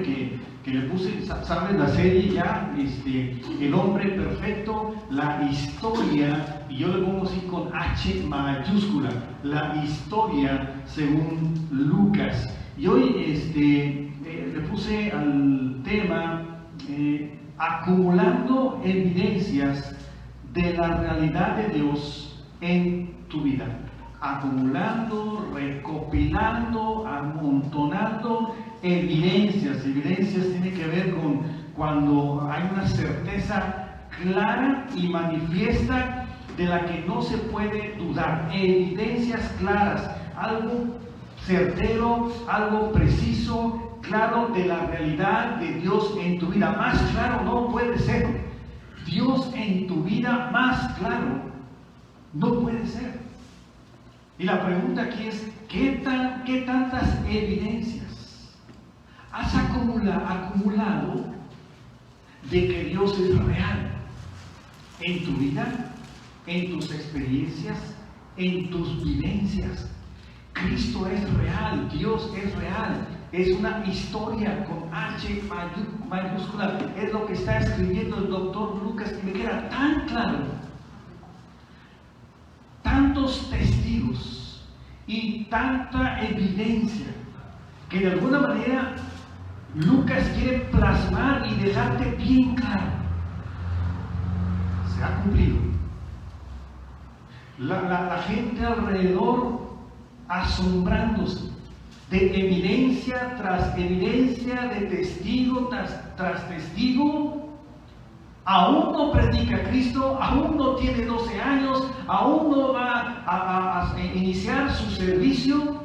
que le puse, ¿sabes? La serie ya, El hombre perfecto, la historia, y yo le pongo así con H mayúscula, la historia según Lucas. Y hoy le puse al tema acumulando evidencias de la realidad de Dios en tu vida. Acumulando, recopilando, amontonando evidencias. Evidencias tiene que ver con cuando hay una certeza clara y manifiesta de la que no se puede dudar. Evidencias claras, algo certero, algo preciso, claro de la realidad de Dios en tu vida. Más claro no puede ser. Dios en tu vida más claro no puede ser. Y la pregunta aquí es, ¿qué tantas evidencias has acumulado de que Dios es real en tu vida, en tus experiencias, en tus vivencias? Cristo es real, Dios es real, es una historia con H mayúscula, es lo que está escribiendo el doctor Lucas, y me queda tan claro. Tantos testigos y tanta evidencia que de alguna manera Lucas quiere plasmar y dejarte bien claro. Se ha cumplido. La gente alrededor asombrándose de evidencia tras evidencia, de testigo tras testigo. Aún no predica a Cristo, aún no tiene 12 años, aún no va a iniciar su servicio.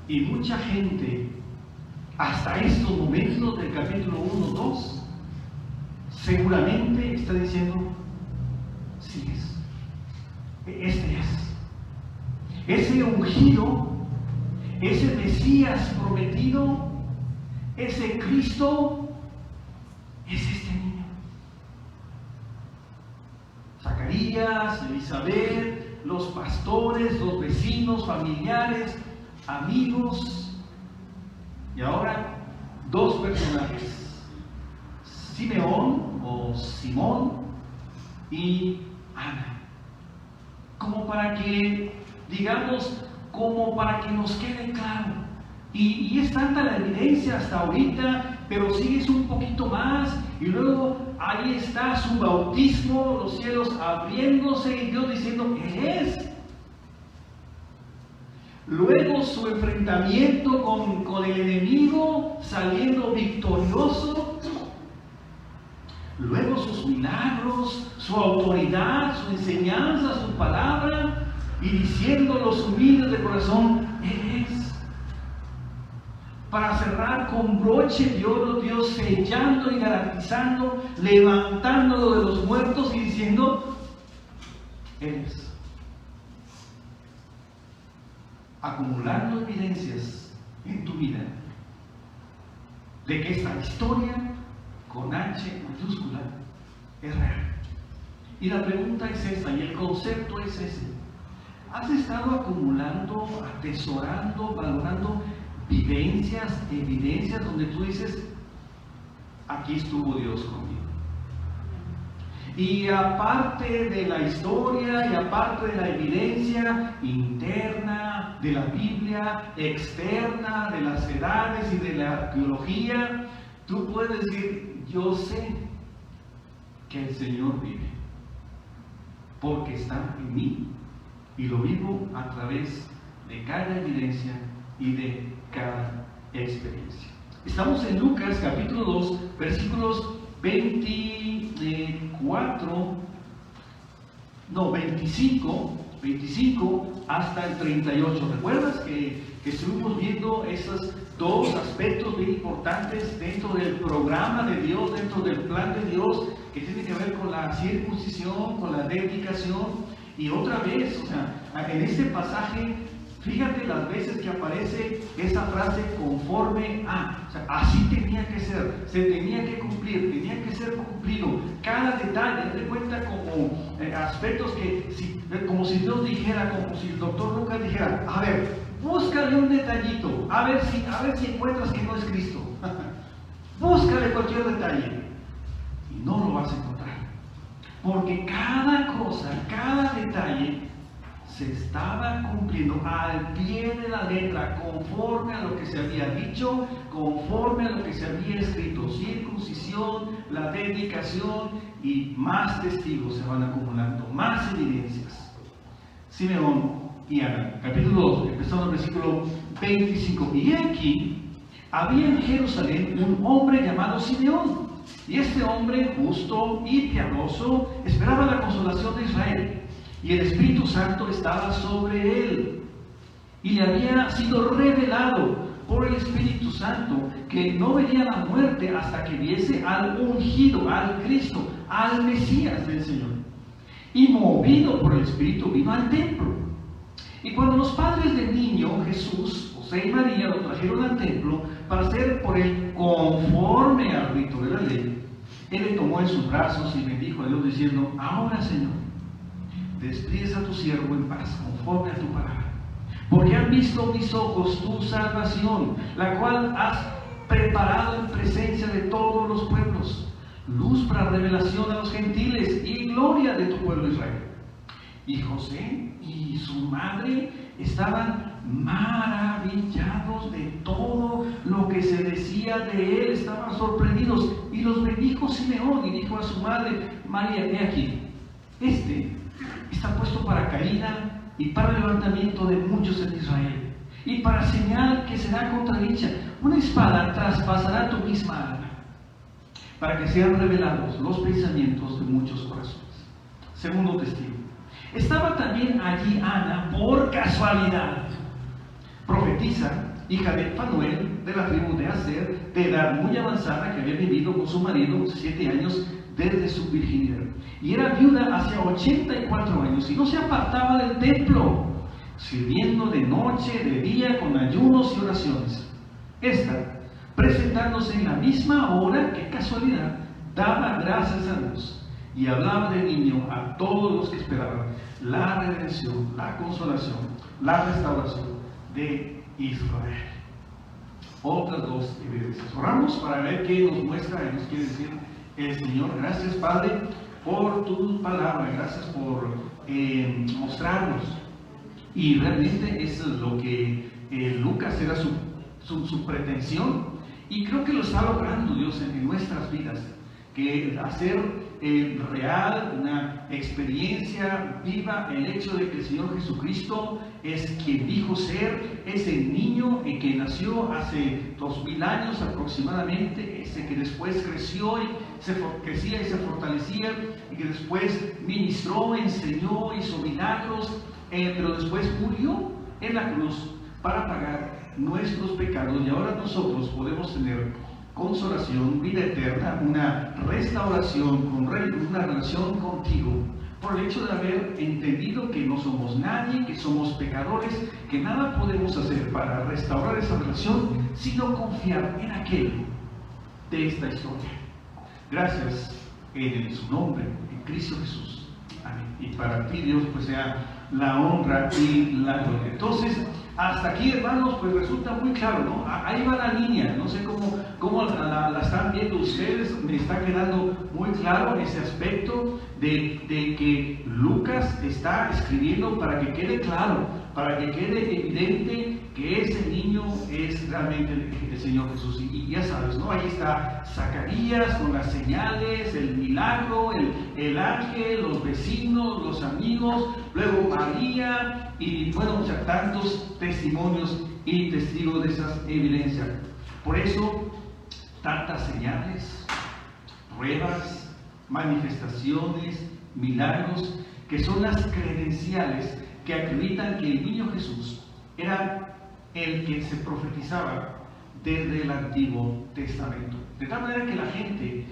Y mucha gente, hasta estos momentos del capítulo 1, 2, seguramente está diciendo, sí es. Este es. Ese ungido, ese Mesías prometido, ese Cristo, es este niño. Zacarías, Elizabeth, los pastores, los vecinos, familiares, amigos, y ahora dos personajes, Simeón o Simón y Ana, como para que, digamos, como para que nos quede claro. Y es tanta la evidencia hasta ahorita, pero sigues un poquito más, y luego ahí está su bautismo, los cielos abriéndose y Dios diciendo, Él es. Luego su enfrentamiento con el enemigo, saliendo victorioso. Luego sus milagros, su autoridad, su enseñanza, su palabra, y diciendo a los humildes de corazón, Él es. Para cerrar con broche de oro, Dios sellando y garantizando, levantándolo de los muertos y diciendo, Él es. Acumulando evidencias en tu vida de que esta historia con H mayúscula es real. Y la pregunta es esta, y el concepto es ese. ¿Has estado acumulando, atesorando, valorando evidencias donde tú dices, aquí estuvo Dios conmigo? Y aparte de la historia y aparte de la evidencia interna de la Biblia, externa de las edades y de la arqueología, tú puedes decir, yo sé que el Señor vive, porque está en mí y lo vivo a través de cada evidencia y de cada experiencia. Estamos en Lucas capítulo 2, versículos 25 hasta el 38. ¿Recuerdas que estuvimos viendo esos dos aspectos bien importantes dentro del programa de Dios, dentro del plan de Dios, que tiene que ver con la circuncisión, con la dedicación? Y otra vez, o sea, en este pasaje, fíjate las veces que aparece esa frase conforme a, o sea, así tenía que ser, se tenía que cumplir, tenía que ser cumplido. Cada detalle, de cuenta como aspectos que, como si Dios dijera, como si el doctor Lucas dijera, a ver, búscale un detallito, a ver si encuentras que no es Cristo. Búscale cualquier detalle y no lo vas a encontrar. Porque cada cosa, cada detalle se estaba cumpliendo al pie de la letra, conforme a lo que se había dicho, conforme a lo que se había escrito. Circuncisión, la dedicación, y más testigos se van acumulando, más evidencias. Simeón y Ana, capítulo 2, empezando el versículo 25. Y aquí había en Jerusalén un hombre llamado Simeón, y este hombre justo y piadoso esperaba la consolación de Israel, y el Espíritu Santo estaba sobre él, y le había sido revelado por el Espíritu Santo que no vería la muerte hasta que viese al ungido, al Cristo, al Mesías del Señor. Y movido por el Espíritu vino al templo. Y cuando los padres del niño Jesús, José y María, lo trajeron al templo para ser por él conforme al rito de la ley, él le tomó en sus brazos y bendijo a Dios diciendo: ahora, Señor, despides a tu siervo en paz conforme a tu palabra, porque han visto mis ojos tu salvación, la cual has preparado en presencia de todos los pueblos, luz para revelación a los gentiles y gloria de tu pueblo Israel. Y José y su madre estaban maravillados de todo lo que se decía de él, estaban sorprendidos, y los bendijo Simeón y dijo a su madre María: he aquí, este está puesto para caída y para levantamiento de muchos en Israel, y para señal que será contradicha. Una espada traspasará tu misma alma, para que sean revelados los pensamientos de muchos corazones. Segundo testigo. Estaba también allí Ana por casualidad, profetisa, hija de Fanuel, de la tribu de Aser, de edad muy avanzada, que había vivido con su marido 7 años desde su virginidad, y era viuda hacia 84 años, y no se apartaba del templo, sirviendo de noche, de día, con ayunos y oraciones. Esta, presentándose en la misma hora, qué casualidad, daba gracias a Dios, y hablaba del niño a todos los que esperaban la redención, la consolación, la restauración de Israel. Otras dos evidencias. Oramos para ver qué nos muestra y nos quiere decir el Señor. Gracias, Padre, por tu palabra, gracias por mostrarnos. Y realmente eso es lo que Lucas era su pretensión, y creo que lo está logrando Dios en nuestras vidas, que hacer real, una experiencia viva, el hecho de que el Señor Jesucristo es quien dijo ser, ese niño que nació hace 2000 años aproximadamente, ese que después crecía y se fortalecía, y que después ministró, enseñó, hizo milagros, pero después murió en la cruz para pagar nuestros pecados, y ahora nosotros podemos tener consolación, vida eterna, una restauración, una relación contigo, por el hecho de haber entendido que no somos nadie, que somos pecadores, que nada podemos hacer para restaurar esa relación, sino confiar en aquel de esta historia. Gracias en su nombre, en Cristo Jesús. Amén. Y para ti, Dios, pues sea la honra y la gloria. Entonces, hasta aquí, hermanos, pues resulta muy claro, ¿no? Ahí va la línea, no sé cómo la están viendo ustedes, me está quedando muy claro ese aspecto de que Lucas está escribiendo para que quede claro, para que quede evidente que ese niño es realmente el Señor Jesús. Y ya sabes, ¿no? Ahí está Zacarías con las señales, el milagro, el ángel, los vecinos, los amigos, luego María, y bueno, o sea, tantos testimonios y testigos de esas evidencias. Por eso, tantas señales, pruebas, manifestaciones, milagros, que son las credenciales que acreditan que el niño Jesús era el que se profetizaba desde el Antiguo Testamento. De tal manera que la gente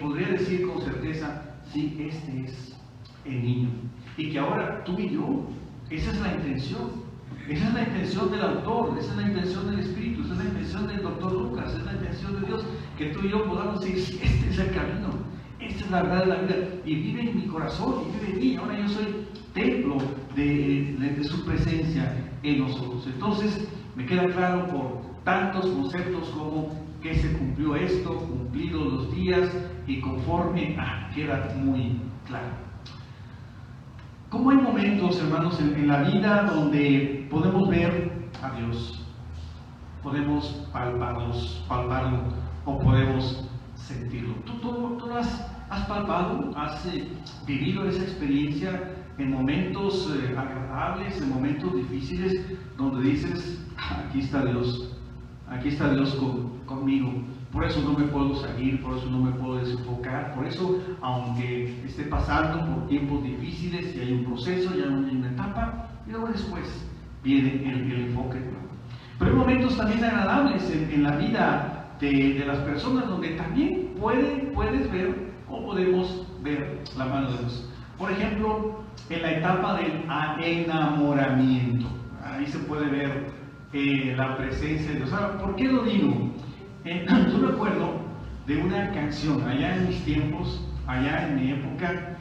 podría decir con certeza: sí, este es el niño. Y que ahora tú y yo, esa es la intención. Esa es la intención del autor, esa es la intención del Espíritu, esa es la intención del doctor Lucas, esa es la intención de Dios, que tú y yo podamos decir: sí, este es el camino, esta es la verdad de la vida, y vive en mi corazón, y vive en mí. Ahora yo soy templo de su presencia en nosotros. Entonces, me queda claro por tantos conceptos como que se cumplió esto, cumplidos los días y conforme, queda muy claro. ¿Cómo hay momentos, hermanos, en la vida donde podemos ver a Dios? Podemos palparlo o podemos sentirlo. ¿Tú lo has palpado? ¿Has vivido esa experiencia en momentos agradables, en momentos difíciles, donde dices, aquí está Dios conmigo? Por eso no me puedo salir, por eso no me puedo desenfocar, por eso, aunque esté pasando por tiempos difíciles, y hay un proceso, y hay una etapa, y luego después viene el enfoque. Pero hay momentos también agradables en la vida de las personas, donde también puedes ver o podemos ver la mano de Dios. Por ejemplo, en la etapa del enamoramiento, ahí se puede ver la presencia de Dios. Ahora, ¿por qué lo digo? Yo me acuerdo de una canción, allá en mis tiempos, allá en mi época,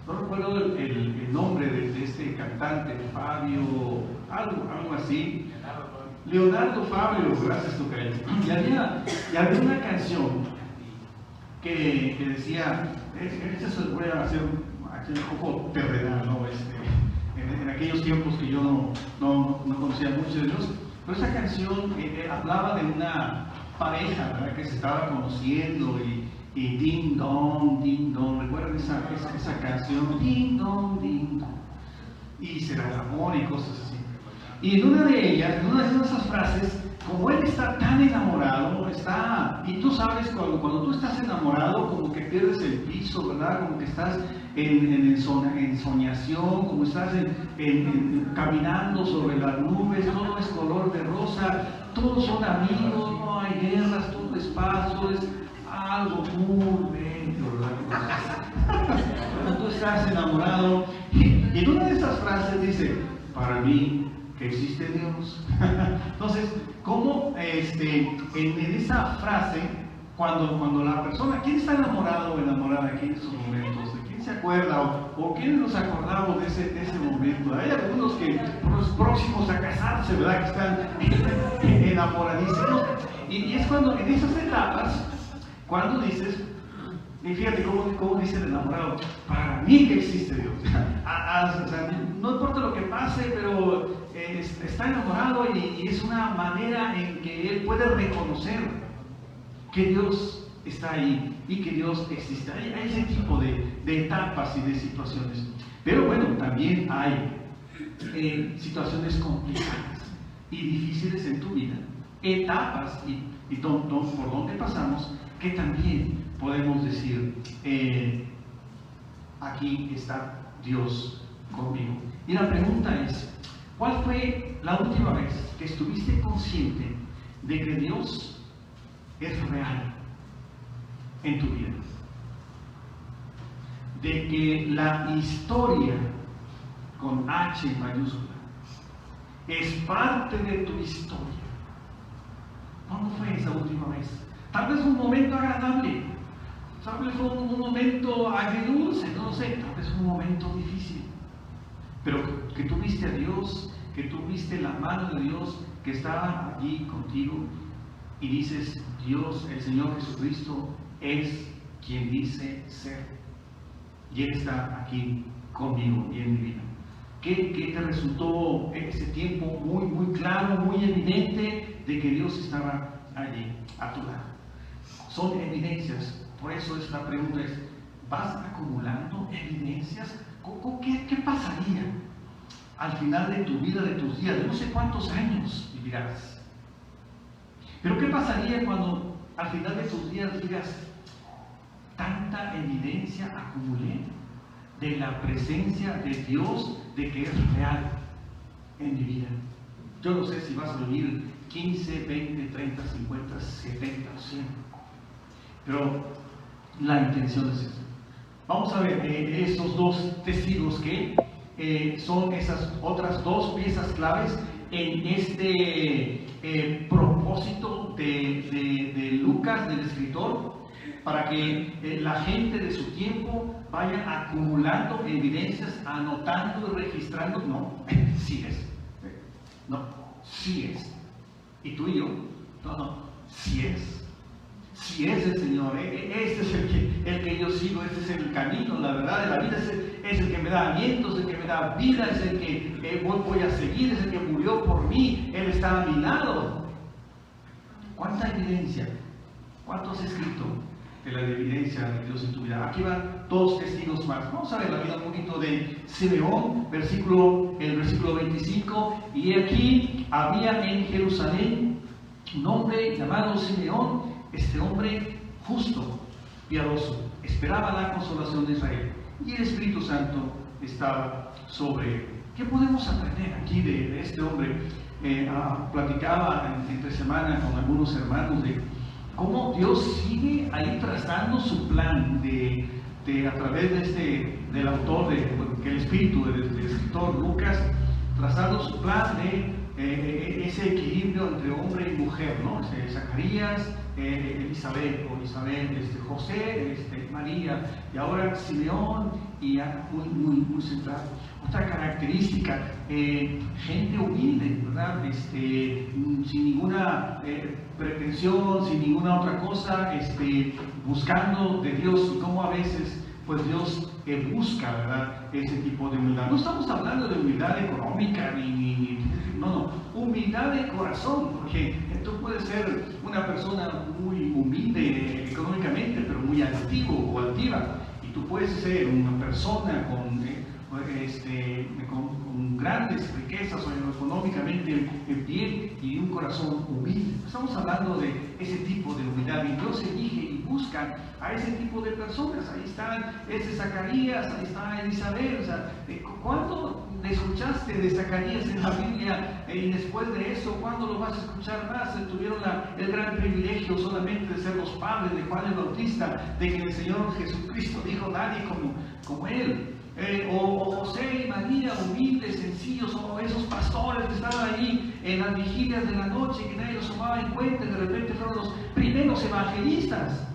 no recuerdo el nombre de este cantante, Fabio, algo así. Leonardo Fabio, gracias Tocayo. Y había una canción que decía, esta se voy a hacer un poco terrenal, ¿no? En aquellos tiempos que yo no conocía mucho de Dios, pero esa canción hablaba de una pareja, ¿verdad?, que se estaba conociendo y ding dong, ¿recuerdan esa canción? Ding dong, y será el amor y cosas así. Y en una de ellas, en una de esas frases, como él está tan enamorado, y tú sabes, cuando tú estás enamorado, como que pierdes el piso, ¿verdad? Como que estás en soñación, como estás caminando sobre las nubes, todo es color de rosa, todos son amigos, no hay guerras, todo es paz, todo es algo muy bello, ¿verdad? Cuando tú estás enamorado, y en una de esas frases dice, para mí, que existe Dios. Entonces, ¿cómo en esa frase, cuando la persona, ¿quién está enamorado o enamorada aquí en esos momentos? ¿De quién se acuerda o quién nos acordamos de ese momento? Hay algunos que próximos a casarse, ¿verdad?, que están enamoradísimos. Y es cuando en esas etapas, cuando dices, y fíjate cómo dice el enamorado, para mí que existe Dios. O sea, no importa lo que pase, pero está enamorado y es una manera en que él puede reconocer que Dios está ahí y que Dios existe. Hay ese tipo de etapas y de situaciones. Pero bueno, también hay situaciones complicadas y difíciles en tu vida, etapas y por donde pasamos, que también podemos decir, aquí está Dios conmigo. Y la pregunta es, ¿cuál fue la última vez que estuviste consciente de que Dios es real en tu vida? De que la historia, con H mayúscula, es parte de tu historia. ¿Cuándo fue esa última vez? Tal vez un momento agradable, tal vez un momento agridulce, no sé, tal vez un momento difícil. Pero que tú viste a Dios, que tú viste la mano de Dios que estaba allí contigo y dices, Dios, el Señor Jesucristo, es quien dice ser. Y Él está aquí conmigo y en mi vida. ¿Qué te resultó ese tiempo muy claro, muy evidente de que Dios estaba allí a tu lado? Son evidencias. Por eso esta pregunta es, ¿vas acumulando evidencias? ¿Qué pasaría al final de tu vida, de tus días? De no sé cuántos años vivirás. Pero ¿qué pasaría cuando al final de tus días digas, tanta evidencia acumulé de la presencia de Dios, de que es real en mi vida? Yo no sé si vas a vivir 15, 20, 30, 50, 70 o 100. Pero la intención es esa. Vamos a ver esos dos testigos que son esas otras dos piezas claves en este propósito de Lucas, del escritor, para que la gente de su tiempo vaya acumulando evidencias, anotando y registrando. No, sí es. No, sí es. ¿Y tú y yo? No. Si es. Si es el Señor, este es el que yo sigo, este es el camino, la verdad de la vida, es el que me da aliento, es el que me da vida, es el que voy a seguir, es el que murió por mí, Él está a mi lado. ¿Cuánta evidencia? ¿Cuánto has escrito de la evidencia de Dios en tu vida? Aquí van dos testigos más. Vamos a ver la vida un poquito de Simeón, el versículo 25. Y aquí había en Jerusalén un hombre llamado Simeón. Este hombre justo, piadoso, esperaba la consolación de Israel, y el Espíritu Santo estaba sobre él. ¿Qué podemos aprender aquí de este hombre? Platicaba entre semana con algunos hermanos de cómo Dios sigue ahí trazando su plan a través del autor, que el Espíritu del escritor Lucas, trazando su plan de ese equilibrio entre hombre y mujer, ¿no? Zacarías, Isabel, José, María, y ahora Simeón, y muy central. Otra característica, gente humilde, ¿verdad? Sin ninguna pretensión, sin ninguna otra cosa, buscando de Dios, y cómo a veces pues Dios busca, ¿verdad?, ese tipo de humildad. No estamos hablando de humildad económica, no, humildad de corazón, porque tú puedes ser una persona muy humilde económicamente, pero muy altivo o altiva, y tú puedes ser una persona con grandes riquezas o económicamente bien y un corazón humilde. Estamos hablando de ese tipo de humildad, y Dios elige y busca a ese tipo de personas. Ahí están Zacarías, ahí está Elizabeth. O sea, ¿cuándo escuchaste de Zacarías en la Biblia? Y después de eso, ¿cuándo lo vas a escuchar más? Tuvieron el gran privilegio solamente de ser los padres de Juan el Bautista, de que el Señor Jesucristo dijo: nadie como él. O José y María, humildes, sencillos, o esos pastores que estaban ahí en las vigilias de la noche y que nadie los tomaba en cuenta, y de repente fueron los primeros evangelistas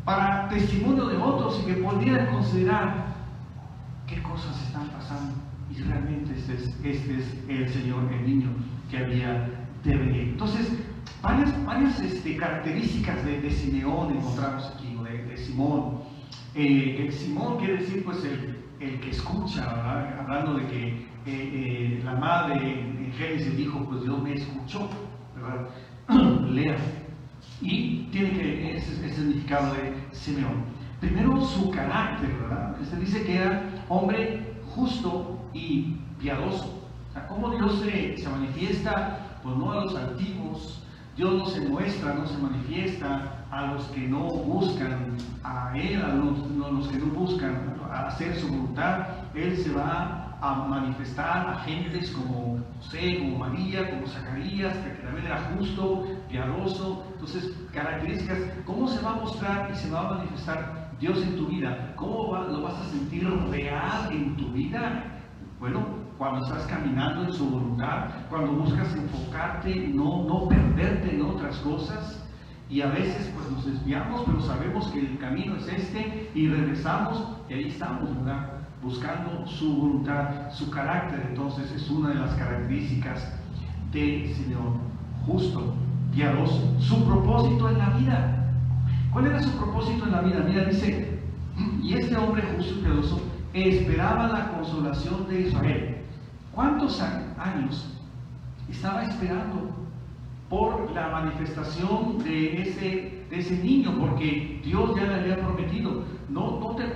para testimonio de otros, y que pudieran considerar qué cosas están pasando, y realmente este es el Señor, el niño que había de venir. Entonces, varias características de Simeón encontramos aquí, de Simón. Simón quiere decir pues el que escucha, ¿verdad? Hablando de que la madre en Génesis dijo: pues Dios me escuchó, ¿verdad? Lea. Y tiene ese significado de Simeón. Primero, su carácter, ¿verdad? Dice que era hombre justo y piadoso. O sea, ¿cómo Dios se manifiesta? Pues no a los altivos. Dios no se muestra, no se manifiesta a los que no buscan a Él, a los que no buscan hacer su voluntad. Él se va a manifestar a gentes como José, como María, como Zacarías, que también era justo, piadoso. Entonces, características, ¿cómo se va a mostrar y se va a manifestar Dios en tu vida? ¿Cómo lo vas a sentir real en tu vida? Bueno, cuando estás caminando en su voluntad, cuando buscas enfocarte, no perderte en otras cosas. Y a veces pues nos desviamos, pero sabemos que el camino es y regresamos, y ahí estamos, ¿verdad?, buscando su voluntad, su carácter. Entonces es una de las características de Simeón: justo, piadoso. Su propósito en la vida. ¿Cuál era su propósito en la vida? Mira, dice: y este hombre justo y piadoso esperaba la consolación de Israel. ¿Cuántos años estaba esperando por la manifestación de ese niño? Porque Dios ya le había prometido: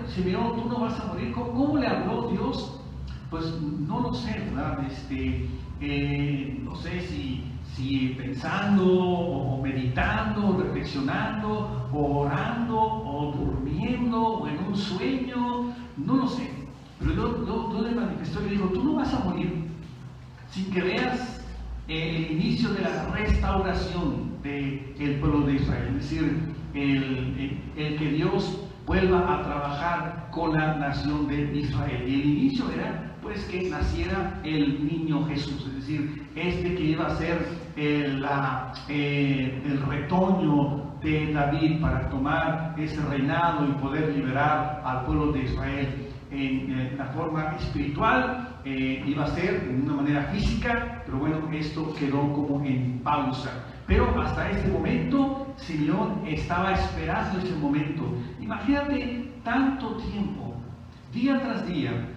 Simeón, tú no vas a morir. ¿Cómo le habló Dios? Pues no lo sé, ¿verdad? No sé si pensando, o meditando, o reflexionando, o orando, o durmiendo, o en un sueño, no lo sé. Pero Dios le manifestó y le dijo: tú no vas a morir sin que veas el inicio de la restauración del pueblo de Israel. Es decir, el que Dios vuelva a trabajar con la nación de Israel. Y el inicio era pues que naciera el niño Jesús, es decir, que iba a ser el retoño de David para tomar ese reinado y poder liberar al pueblo de Israel en la forma espiritual iba a ser de una manera física, pero bueno, esto quedó como en pausa. Pero hasta este momento, Simeón estaba esperando ese momento. Imagínate tanto tiempo, día tras día,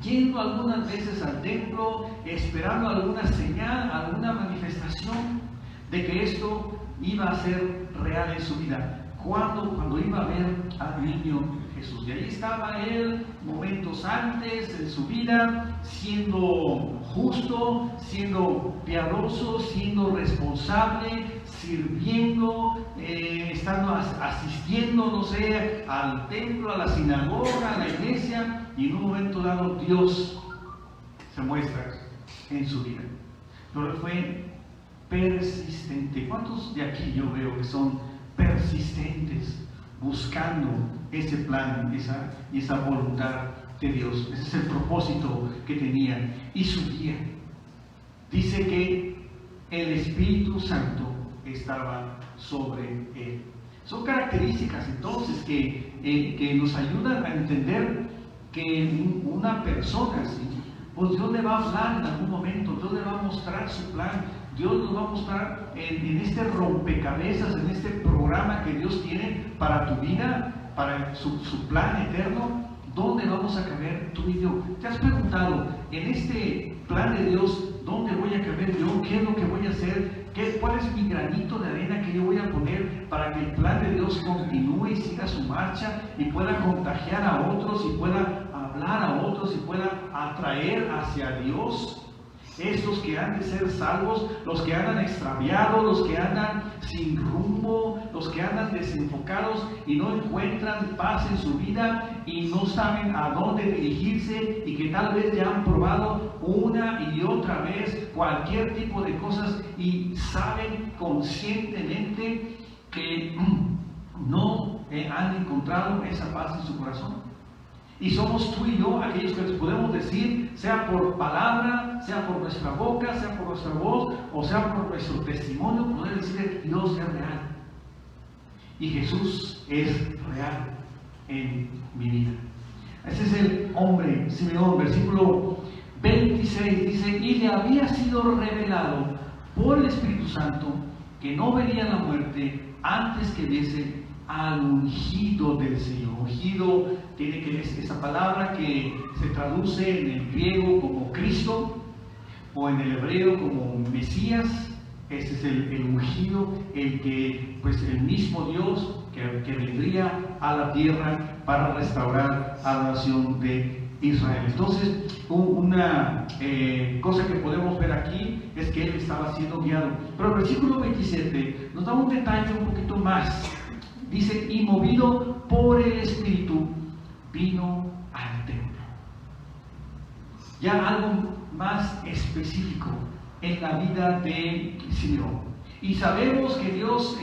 yendo algunas veces al templo, esperando alguna señal, alguna manifestación de que esto iba a ser real en su vida. Cuando iba a ver al niño Jesús. Y ahí estaba él momentos antes en su vida, siendo justo, siendo piadoso, siendo responsable, sirviendo, estando asistiendo, no sé, al templo, a la sinagoga, a la iglesia, y en un momento dado Dios se muestra en su vida. Pero él fue persistente. ¿Cuántos de aquí yo veo que son persistentes buscando ese plan y esa voluntad de Dios? Ese es el propósito que tenía y su guía. Dice que el Espíritu Santo estaba sobre él. Son características entonces que nos ayudan a entender que una persona, ¿sí?, pues Dios le va a hablar en algún momento, Dios le va a mostrar su plan, Dios nos va a mostrar en este rompecabezas, en este programa que Dios tiene para tu vida, para su plan eterno, ¿dónde vamos a caber tú y yo? ¿Te has preguntado, en este plan de Dios, dónde voy a caber yo? ¿Qué es lo que voy a hacer? ¿Cuál es mi granito de arena que yo voy a poner para que el plan de Dios continúe y siga su marcha y pueda contagiar a otros y pueda hablar a otros y pueda atraer hacia Dios? Estos que han de ser salvos, los que andan extraviados, los que andan sin rumbo, los que andan desenfocados y no encuentran paz en su vida y no saben a dónde dirigirse y que tal vez ya han probado una y otra vez cualquier tipo de cosas y saben conscientemente que no han encontrado esa paz en su corazón. Y somos tú y yo aquellos que les podemos decir, sea por palabra, sea por nuestra boca, sea por nuestra voz, o sea por nuestro testimonio, poder decir que Dios es real. Y Jesús es real en mi vida. Ese es el hombre, Simeón, versículo 26, dice, y le había sido revelado por el Espíritu Santo que no vería la muerte antes que viese al ungido del Señor. Ungido tiene que ver esa palabra que se traduce en el griego como Cristo o en el hebreo como Mesías. Ese es el ungido, el que, pues el mismo Dios que vendría a la tierra para restaurar a la nación de Israel. Entonces, una cosa que podemos ver aquí es que él estaba siendo guiado. Pero el versículo 27 nos da un detalle un poquito más. Dice, y movido por el Espíritu, vino al templo. Ya algo más específico en la vida de Simeón. Y sabemos que Dios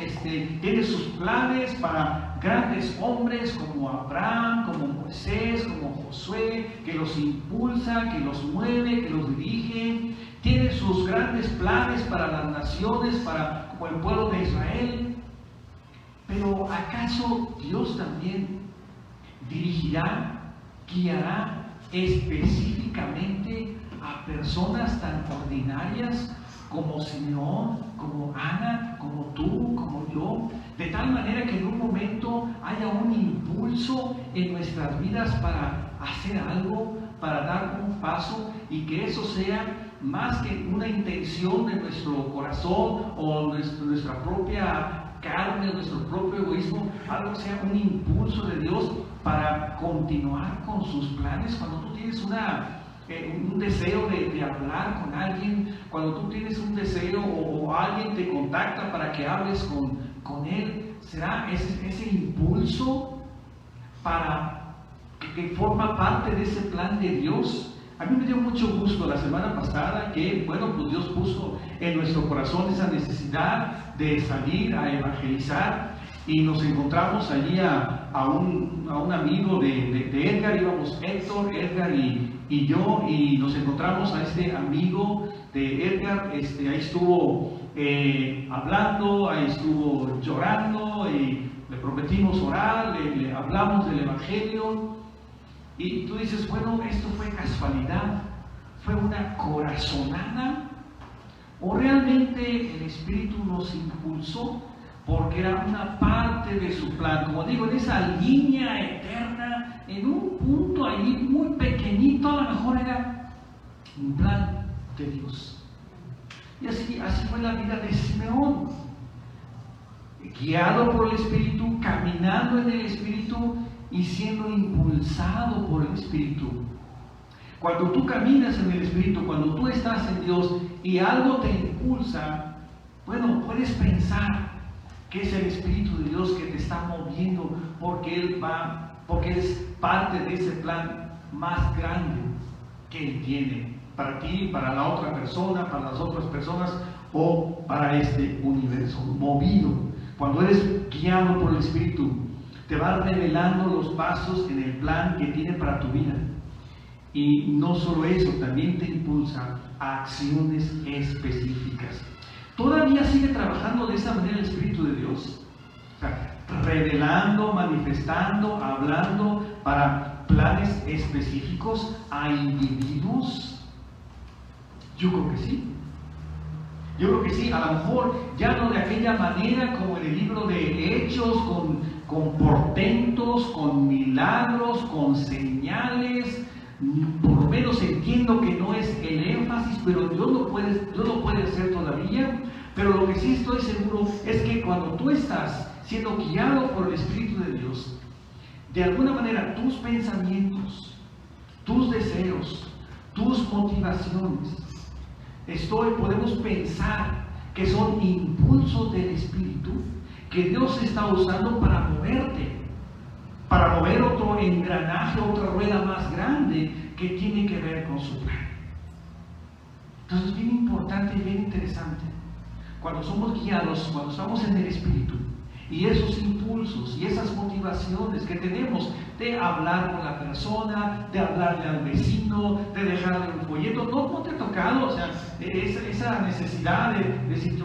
tiene sus planes para grandes hombres como Abraham, como Moisés, como Josué, que los impulsa, que los mueve, que los dirige. Tiene sus grandes planes para las naciones, como el pueblo de Israel. Pero ¿acaso Dios también dirigirá, guiará específicamente a personas tan ordinarias como Simeón, como Ana, como tú, como yo? De tal manera que en un momento haya un impulso en nuestras vidas para hacer algo, para dar un paso, y que eso sea más que una intención de nuestro corazón o nuestra propia carne, nuestro propio egoísmo, algo que sea un impulso de Dios para continuar con sus planes. Cuando tú tienes un deseo de hablar con alguien, cuando tú tienes un deseo o alguien te contacta para que hables con él, será ese impulso para que forma parte de ese plan de Dios. A mí me dio mucho gusto la semana pasada que, bueno, pues Dios puso en nuestro corazón esa necesidad de salir a evangelizar y nos encontramos allí a un amigo de Edgar. Íbamos Héctor, Edgar y yo, y nos encontramos a este amigo de Edgar. Ahí estuvo hablando, ahí estuvo llorando y le prometimos orar, le hablamos del Evangelio. Y tú dices, bueno, esto fue casualidad. ¿Fue una corazonada? ¿O realmente el Espíritu nos impulsó porque era una parte de su plan? Como digo, en esa línea eterna, en un punto ahí muy pequeñito, a lo mejor era un plan de Dios. Y así fue la vida de Simeón, guiado por el Espíritu, caminando en el Espíritu y siendo impulsado por el Espíritu. Cuando tú caminas en el Espíritu, cuando tú estás en Dios y algo te impulsa, bueno, puedes pensar que es el Espíritu de Dios que te está moviendo porque es parte de ese plan más grande que Él tiene para ti, para la otra persona, para las otras personas o para este universo. Movido, cuando eres guiado por el Espíritu, te va revelando los pasos en el plan que tiene para tu vida. Y no solo eso, también te impulsa a acciones específicas. ¿Todavía sigue trabajando de esa manera el Espíritu de Dios? O sea, revelando, manifestando, hablando para planes específicos a individuos. Yo creo que sí. Yo creo que sí, a lo mejor ya no de aquella manera como en el libro de Hechos, con portentos, con milagros, con señales. Por lo menos entiendo que no es el énfasis, pero Dios lo puede hacer todavía. Pero lo que sí estoy seguro es que cuando tú estás siendo guiado por el Espíritu de Dios, de alguna manera tus pensamientos, tus deseos, tus motivaciones, podemos pensar que son impulsos del Espíritu que Dios está usando para moverte, para mover otro engranaje, otra rueda más grande que tiene que ver con su plan. Entonces es bien importante y bien interesante cuando somos guiados, cuando estamos en el Espíritu, y esos impulsos y esas motivaciones que tenemos de hablar con la persona, de hablarle al vecino, de dejarle un folleto, no te ha tocado, o sea, esa necesidad de decir, yo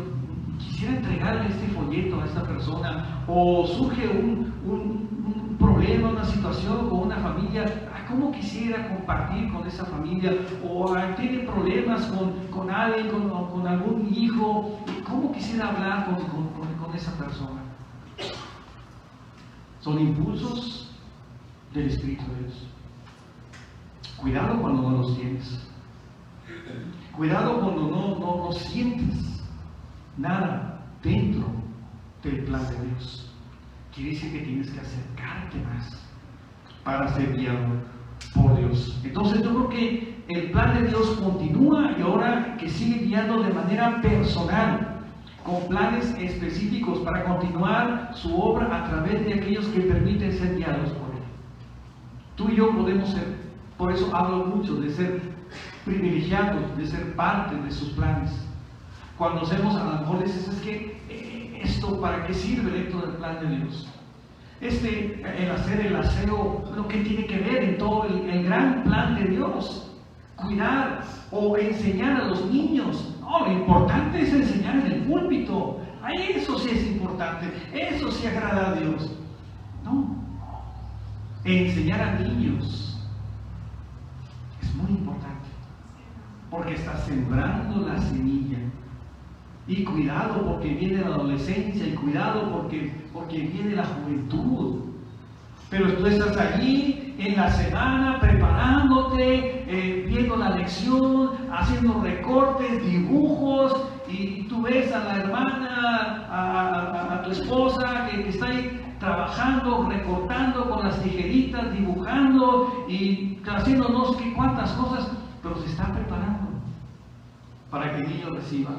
quisiera entregarle este folleto a esta persona, o surge un problema, una situación con una familia, ¿cómo quisiera compartir con esa familia? O tiene problemas con alguien, con algún hijo, ¿cómo quisiera hablar con esa persona? Son impulsos del Espíritu de Dios. Cuidado cuando no los tienes. Cuidado cuando no sientes nada dentro del plan de Dios. Quiere decir que tienes que acercarte más para ser guiado por Dios. Entonces yo creo que el plan de Dios continúa y ahora que sigue guiando de manera personal, con planes específicos para continuar su obra a través de aquellos que permiten ser guiados por Él. Tú y yo podemos ser, por eso hablo mucho de ser privilegiados, de ser parte de sus planes. Cuando hacemos, a lo mejor dices, es que esto, ¿para qué sirve dentro del plan de Dios? El hacer el aseo, lo que tiene que ver en todo el gran plan de Dios. Cuidar o enseñar a los niños. No, lo importante es enseñar en el púlpito. Eso sí es importante, eso sí agrada a Dios. No, enseñar a niños es muy importante, porque está sembrando la semilla. Y cuidado porque viene la adolescencia, y cuidado porque viene la juventud. Pero tú estás allí en la semana preparándote, viendo la lección, haciendo recortes, dibujos, y tú ves a la hermana, a tu esposa que está ahí trabajando, recortando con las tijeritas, dibujando y haciendo no sé cuántas cosas, pero se está preparando para que el niño reciba.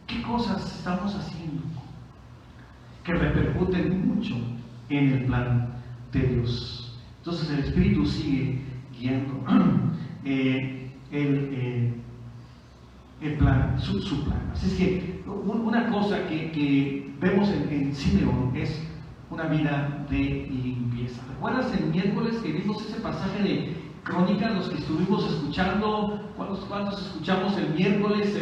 ¿Qué cosas estamos haciendo que repercuten mucho en el plan de Dios? Entonces el Espíritu sigue guiando el plan, su plan. Así es que una cosa que vemos en Simeón es una vida de limpieza. ¿Recuerdas el miércoles que vimos ese pasaje de Crónicas, los que estuvimos escuchando? ¿Cuántos escuchamos el miércoles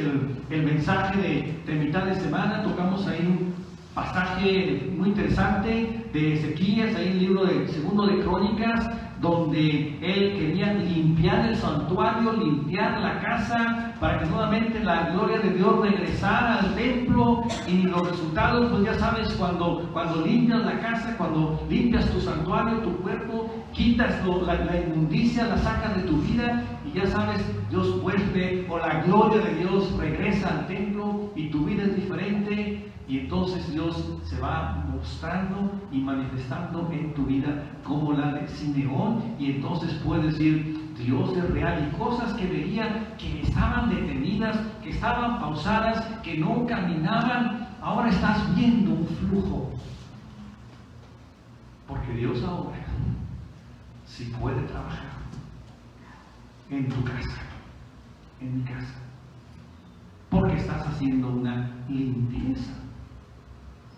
el mensaje de mitad de semana? Tocamos ahí un pasaje muy interesante de Ezequías, ahí el libro segundo de Crónicas, donde él quería limpiar el santuario, limpiar la casa, para que nuevamente la gloria de Dios regresara al templo. Y los resultados, pues ya sabes, cuando limpias la casa, cuando limpias tu santuario, tu cuerpo, quitas la inmundicia, la sacas de tu vida, y ya sabes, Dios vuelve, o la gloria de Dios regresa al templo y tu vida es diferente. Y entonces Dios se va mostrando y manifestando en tu vida como la de Simeón, y entonces puedes decir, Dios es real. Y cosas que veía que estaban detenidas, que estaban pausadas, que no caminaban, ahora estás viendo un flujo. Porque Dios ahora sí puede trabajar en tu casa, en mi casa, porque estás haciendo una limpieza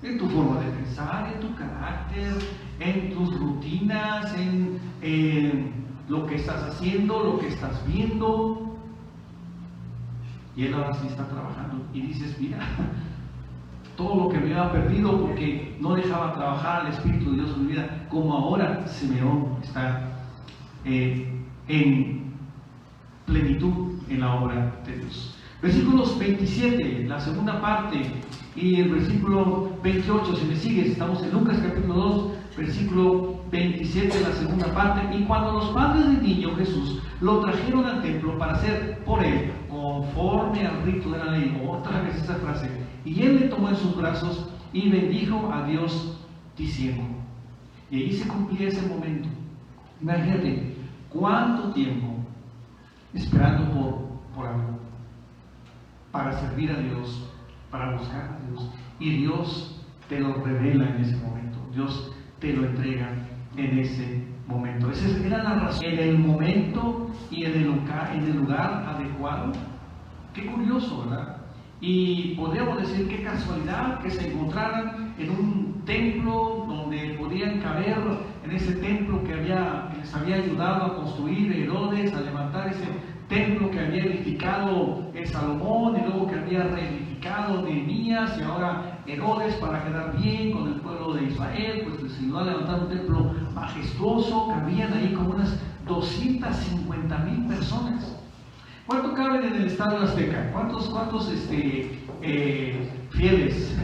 en tu forma de pensar, en tu carácter, en tus rutinas, en lo que estás haciendo, lo que estás viendo. Y Él ahora sí está trabajando. Y dices, mira, todo lo que me había perdido porque no dejaba trabajar el Espíritu de Dios en mi vida, como ahora Simeón está en plenitud en la obra de Dios. Versículos 27, la segunda parte, y el versículo 28, si me sigues, estamos en Lucas capítulo 2, versículo 27, la segunda parte. Y cuando los padres del niño Jesús lo trajeron al templo para hacer por él conforme al rito de la ley, otra vez esa frase, y él le tomó en sus brazos y bendijo a Dios diciendo, y ahí se cumplía ese momento. Imagínate cuánto tiempo esperando por algo, para servir a Dios, para buscar a Dios, y Dios te lo revela en ese momento, Dios te lo entrega en ese momento. Esa era la razón, en el momento y en el lugar adecuado. Qué curioso, ¿verdad? Y podríamos decir qué casualidad que se encontraran en un templo donde podían caber, en ese templo que les había ayudado a construir Herodes, a levantar ese templo que había edificado Salomón, y luego que había reedificado Nehemías, y ahora Herodes, para quedar bien con el pueblo de Israel, pues decidió levantar un templo majestuoso. Cabían ahí como unas 250,000 personas. ¿Cuánto caben en el Estadio Azteca? ¿Cuántos fieles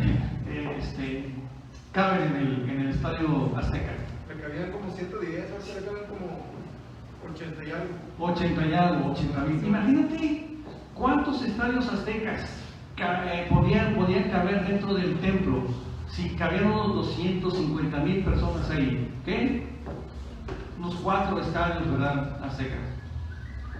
caben en el Estadio Azteca? Me cabían como 110, ahora se le caben como 80 y algo. 80 y algo, 80,000. Imagínate cuántos estadios aztecas podían caber dentro del templo. Si cabían unos 250,000 personas ahí, ¿qué? Unos 4 estadios, ¿verdad? Aztecas.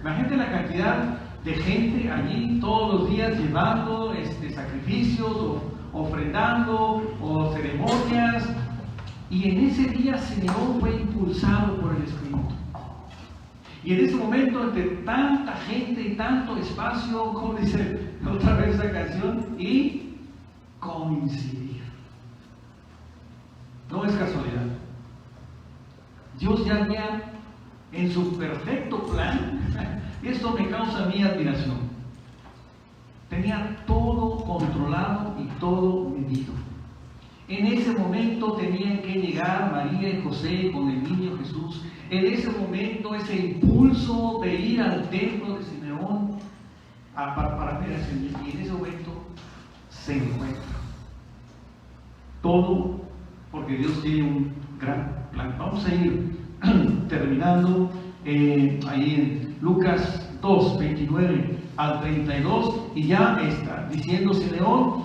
Imagínate la cantidad de gente allí todos los días llevando sacrificios, o ofrendando, o ceremonias. Y en ese día Simeón fue impulsado por el Espíritu. Y en ese momento, entre tanta gente y tanto espacio, como dice otra vez la canción, y coincidir. No es casualidad. Dios ya había, en su perfecto plan, esto me causa mi admiración. Tenía todo controlado y todo medido. En ese momento tenían que llegar María y José con el niño Jesús. En ese momento, ese impulso de ir al templo de Simeón para ver a Simeón, y en ese momento se encuentra. Todo porque Dios tiene un gran plan. Vamos a ir terminando ahí en Lucas 2, 29 al 32, y ya está diciendo Simeón,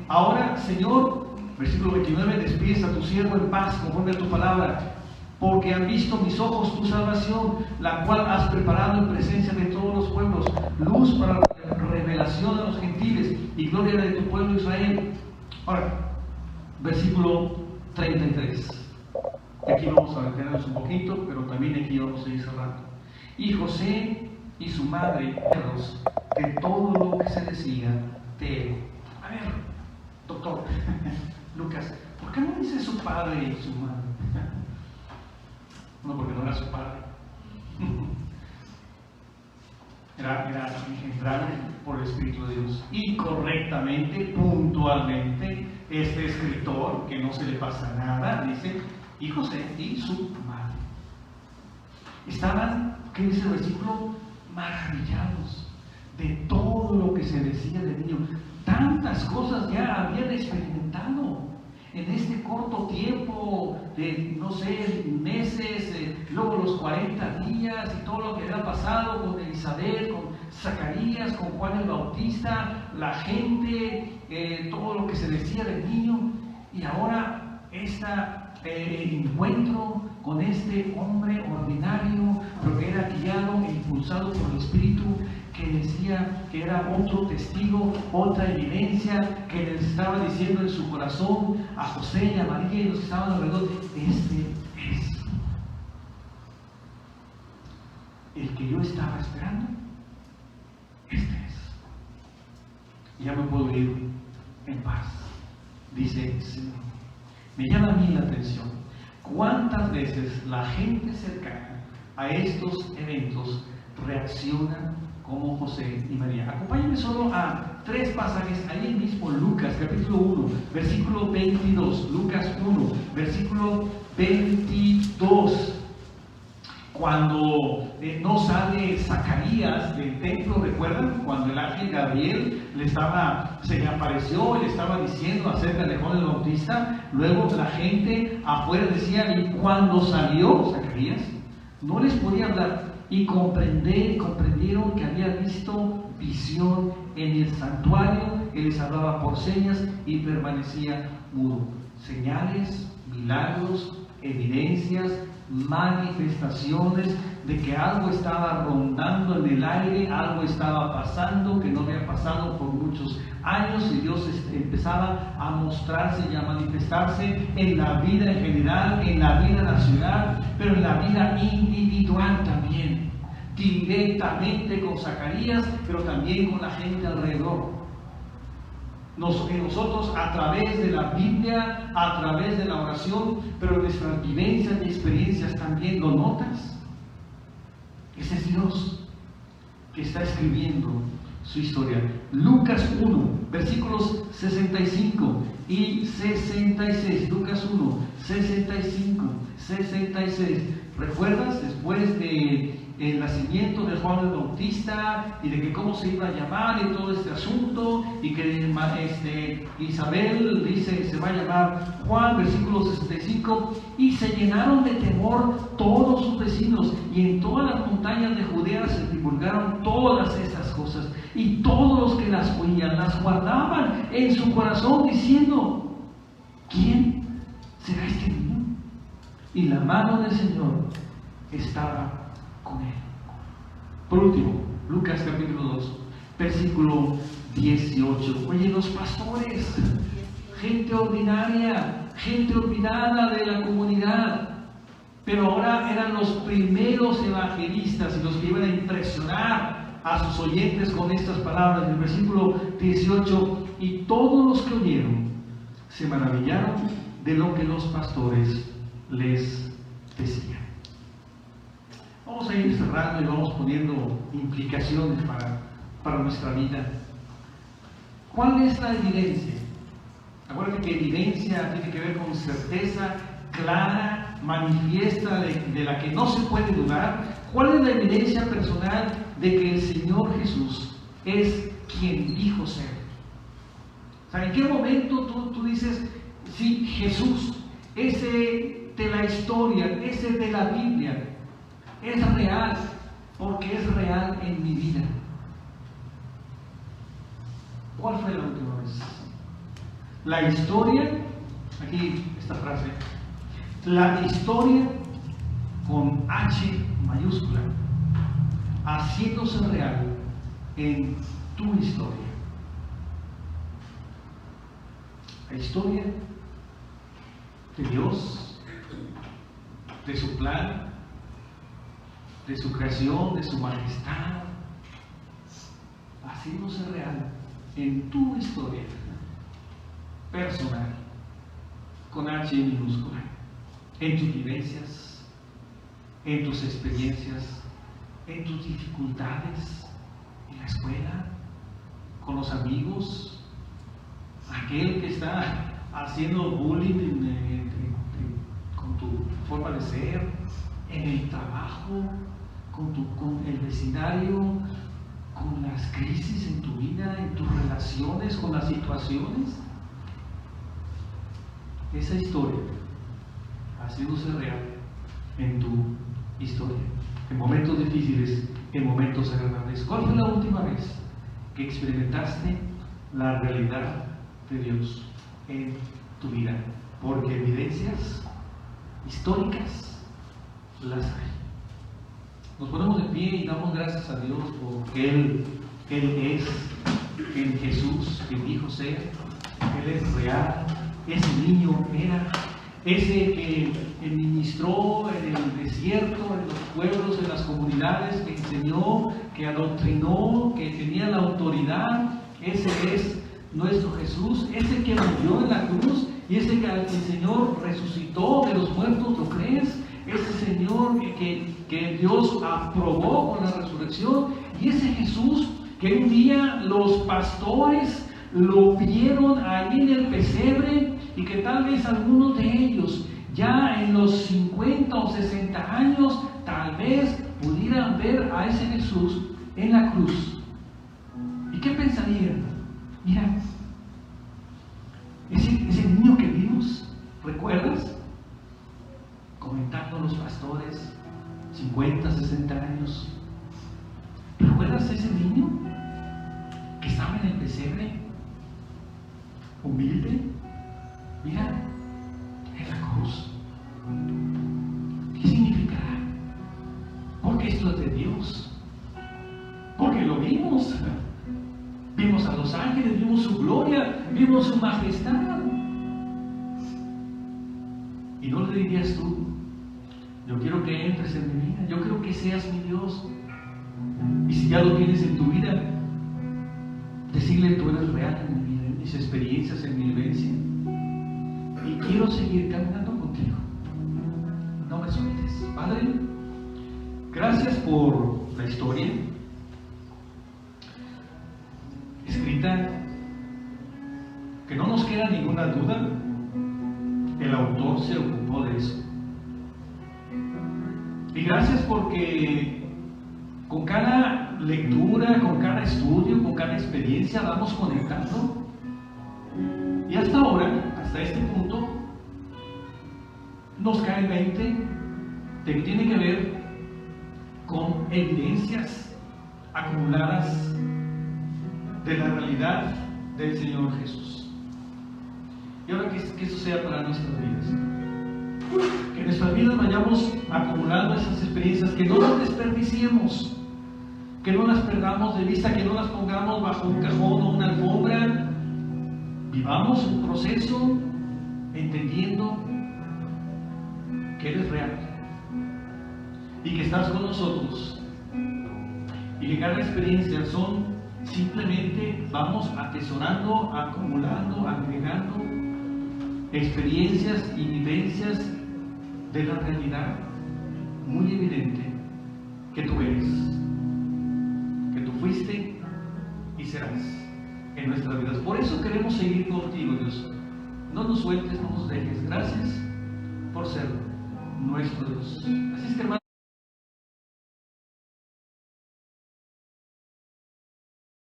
ahora, Señor, versículo 29, despides a tu siervo en paz conforme a tu palabra, porque han visto mis ojos tu salvación, la cual has preparado en presencia de todos los pueblos, luz para la revelación a los gentiles y gloria de tu pueblo Israel. Ahora, versículo 33. Aquí vamos a detenernos un poquito, pero también aquí vamos a ir cerrando. Y José y su madre, de todo lo que se decía de él. A ver, doctor, Lucas, ¿por qué no dice su padre y su madre? No, porque no era su padre. Era engendrado por el Espíritu de Dios. Y correctamente, puntualmente, este escritor, que no se le pasa nada, dice, y José y su madre. Estaban, ¿qué dice el versículo? Maravillados de todo lo que se decía del niño. Tantas cosas ya habían experimentado en este corto tiempo de, no sé, meses, luego los 40 días y todo lo que había pasado con Elizabeth, con Zacarías, con Juan el Bautista, la gente, todo lo que se decía del niño, y ahora este encuentro con este hombre ordinario, pero que era guiado e impulsado por el Espíritu, que decía que era otro testigo, otra evidencia, que les estaba diciendo en su corazón a José y a María y los que estaban alrededor: este es el que yo estaba esperando, este es. Ya me puedo ir en paz, dice el Señor. Me llama a mí la atención cuántas veces la gente cercana a estos eventos reacciona como José y María. Acompáñenme solo a 3 pasajes ahí mismo, Lucas capítulo 1, versículo 22, Lucas 1, versículo 22. Cuando no sale Zacarías del templo, ¿recuerdan? Cuando el ángel Gabriel se le apareció y le estaba diciendo acerca de Juan el Bautista, luego la gente afuera decía, y cuando salió Zacarías, no les podía hablar, y comprendieron que había visto visión en el santuario, él les hablaba por señas y permanecía mudo. Señales, milagros, evidencias, manifestaciones de que algo estaba rondando en el aire, algo estaba pasando que no había pasado por muchos años, y Dios empezaba a mostrarse y a manifestarse en la vida en general, en la vida nacional, pero en la vida individual también, directamente con Zacarías, pero también con la gente alrededor. Nosotros a través de la Biblia, a través de la oración, pero nuestras vivencias y experiencias también, ¿lo notas? Ese es Dios que está escribiendo su historia. Lucas 1, versículos 65 y 66. Lucas 1, 65, 66. ¿Recuerdas? Después de el nacimiento de Juan el Bautista y de que cómo se iba a llamar y todo este asunto, y que Isabel dice se va a llamar Juan, versículo 65, y se llenaron de temor todos sus vecinos, y en todas las montañas de Judea se divulgaron todas estas cosas, y todos los que las oían las guardaban en su corazón, diciendo: ¿quién será este niño? Y la mano del Señor estaba con él. Por último, Lucas capítulo 2, versículo 18. Oye, los pastores, gente ordinaria, gente olvidada de la comunidad, pero ahora eran los primeros evangelistas y los que iban a impresionar a sus oyentes con estas palabras. En el versículo 18, y todos los que oyeron se maravillaron de lo que los pastores les decían. Vamos a ir cerrando y vamos poniendo implicaciones para nuestra vida. ¿Cuál es la evidencia? Acuérdate que evidencia tiene que ver con certeza clara, manifiesta, de la que no se puede dudar. ¿Cuál es la evidencia personal de que el Señor Jesús es quien dijo ser? O sea, ¿en qué momento tú dices, sí, Jesús, ese de la historia, ese de la Biblia, es real, porque es real en mi vida? ¿Cuál fue la última vez? La historia, aquí esta frase, la historia con H mayúscula, haciéndose real en tu historia. La historia de Dios, de su plan, de su creación, de su majestad, haciéndose real en tu historia personal, con H minúscula, en tus vivencias, en tus experiencias, en tus dificultades, en la escuela, con los amigos, aquel que está haciendo bullying con tu forma de ser, en el trabajo, con el vecindario, con las crisis en tu vida, en tus relaciones, con las situaciones. Esa historia haciéndose real en tu historia, en momentos difíciles, en momentos agradables. ¿Cuál fue la última vez que experimentaste la realidad de Dios en tu vida? Porque evidencias históricas las hay. Nos ponemos de pie y damos gracias a Dios porque Él es en Jesús, quien dijo ser. Él es real. Ese niño era ese que ministró en el desierto, en los pueblos, en las comunidades, que enseñó, que adoctrinó, que tenía la autoridad. Ese es nuestro Jesús, ese que murió en la cruz y ese que el Señor resucitó de los muertos. ¿Lo crees? Ese Señor que Dios aprobó con la resurrección, y ese Jesús que un día los pastores lo vieron ahí en el pesebre, y que tal vez algunos de ellos ya en los 50 o 60 años tal vez pudieran ver a ese Jesús en la cruz. ¿Y qué pensarían? Mira, ese niño que vimos, ¿recuerdas? Comentando los pastores, 50, 60 años. ¿Recuerdas a ese niño que estaba en el pesebre? Humilde. Mira, en la cruz. ¿Qué significará? Porque esto es de Dios. Porque lo vimos. Vimos a los ángeles, vimos su gloria, vimos su majestad. Y no le dirías tú: yo quiero que entres en mi vida, yo quiero que seas mi Dios. Y si ya lo tienes en tu vida, decirle: tú eres real en mi vida, en mis experiencias, en mi vivencia, y quiero seguir caminando contigo. No me sueltes. Padre, gracias por la historia escrita, que no nos queda ninguna duda, el autor se ocupó de eso. Y gracias porque con cada lectura, con cada estudio, con cada experiencia vamos conectando. Y hasta ahora, hasta este punto, nos cae el 20 de que tiene que ver con evidencias acumuladas de la realidad del Señor Jesús. Y ahora que eso sea para nuestras vidas. Que en nuestras vidas vayamos acumulando esas experiencias, que no las desperdiciemos, que no las perdamos de vista, que no las pongamos bajo un cajón o una alfombra. Vivamos un proceso entendiendo que eres real y que estás con nosotros, y que cada experiencia simplemente vamos atesorando, acumulando, agregando experiencias y vivencias de la realidad muy evidente que tú eres, que tú fuiste y serás en nuestras vidas. Por eso queremos seguir contigo, Dios. No nos sueltes, no nos dejes. Gracias por ser nuestro Dios. Así es que, hermano.